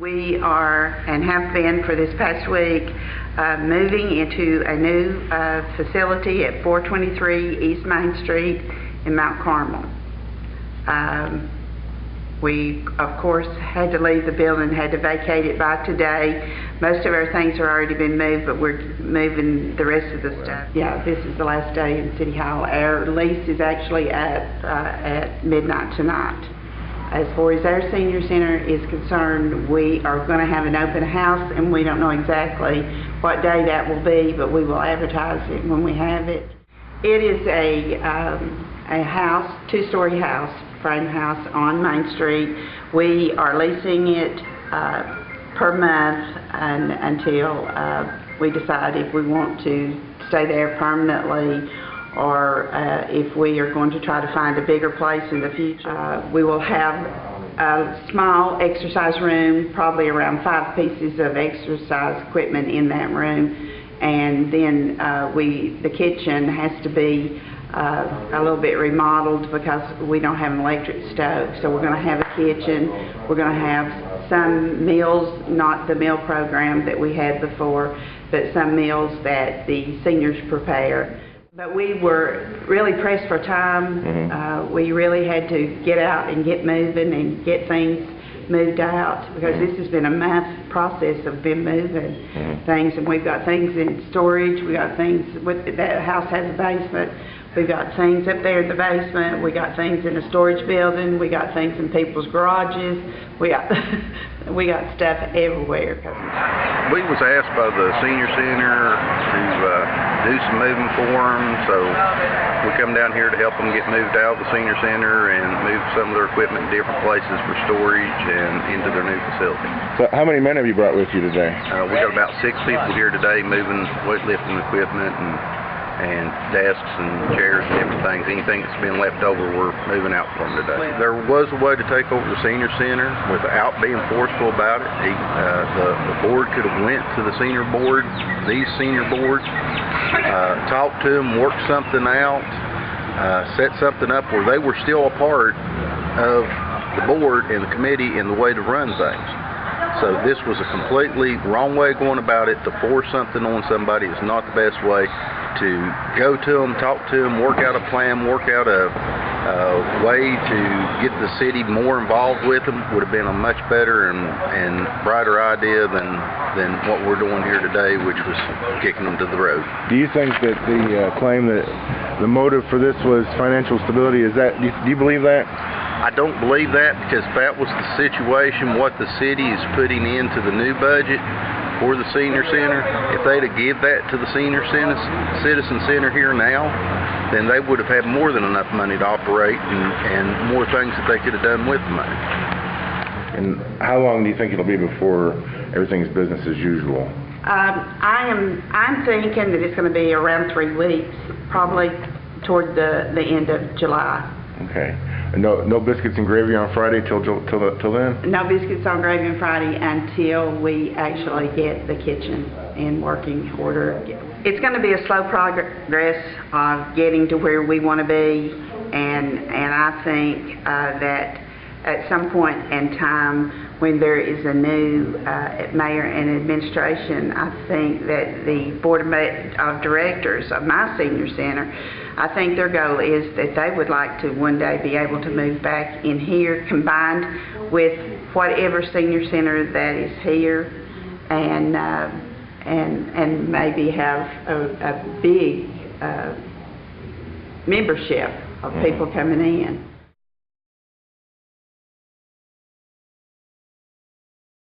We are, and have been for this past week, moving into a new facility at 423 East Main Street in Mount Carmel. We, of course, had to leave the building, had to vacate it by today. Most of our things have already been moved, but we're moving the rest of the stuff. Yeah, this is the last day in City Hall. Our lease is actually at midnight tonight. As far as our senior center is concerned, we are going to have an open house, and we don't know exactly what day that will be, but we will advertise it when we have it. It is a house, two-story house, frame house on Main Street. We are leasing it per month until we decide if we want to stay there permanently, or if we are going to try to find a bigger place in the future. We will have a small exercise room, probably around 5 pieces of exercise equipment in that room, and then the kitchen has to be a little bit remodeled because we don't have an electric stove. So we're going to have a kitchen. We're going to have some meals, not the meal program that we had before, but some meals that the seniors prepare. But we were really pressed for time. We really had to get out and get moving and get things moved out, because this has been a month process of been moving things, and we've got things in storage. We got things that house has a basement. We've got things up there in the basement. We got things in a storage building. We got things in people's garages. We got stuff everywhere. We was asked by the senior center to do some moving for them, so we come down here to help them get moved out of the senior center and move some of their equipment to different places for storage and into their new facility. So how many men have you brought with you today? We got about 6 people here today moving weightlifting equipment and desks and chairs and different things. Anything that's been left over, we're moving out from today. There was a way to take over the senior center without being forceful about it. The board could have went to the senior board, these senior boards, talked to them, worked something out, set something up where they were still a part of the board and the committee and the way to run things. So this was a completely wrong way of going about it. To force something on somebody is not the best way. To go to them, talk to them, work out a plan, work out a way to get the city more involved with them would have been a much better and brighter idea than what we're doing here today, which was kicking them to the road. Do you think that the claim that the motive for this was financial stability, do you believe that? I don't believe that, because if that was the situation, what the city is putting into the new budget for the senior center, if they'd have give that to the senior citizen center here now, then they would have had more than enough money to operate and more things that they could have done with the money. And how long do you think it'll be before everything's business as usual? I'm thinking that it's going to be around 3 weeks, probably toward the end of July. Okay. And no biscuits and gravy on Friday till then? No biscuits on gravy on Friday until we actually get the kitchen in working order. It's going to be a slow progress of getting to where we want to be, and I think that at some point in time, when there is a new mayor and administration, I think that the board of directors of my senior center, I think their goal is that they would like to one day be able to move back in here, combined with whatever senior center that is here, and maybe have a big membership of people coming in.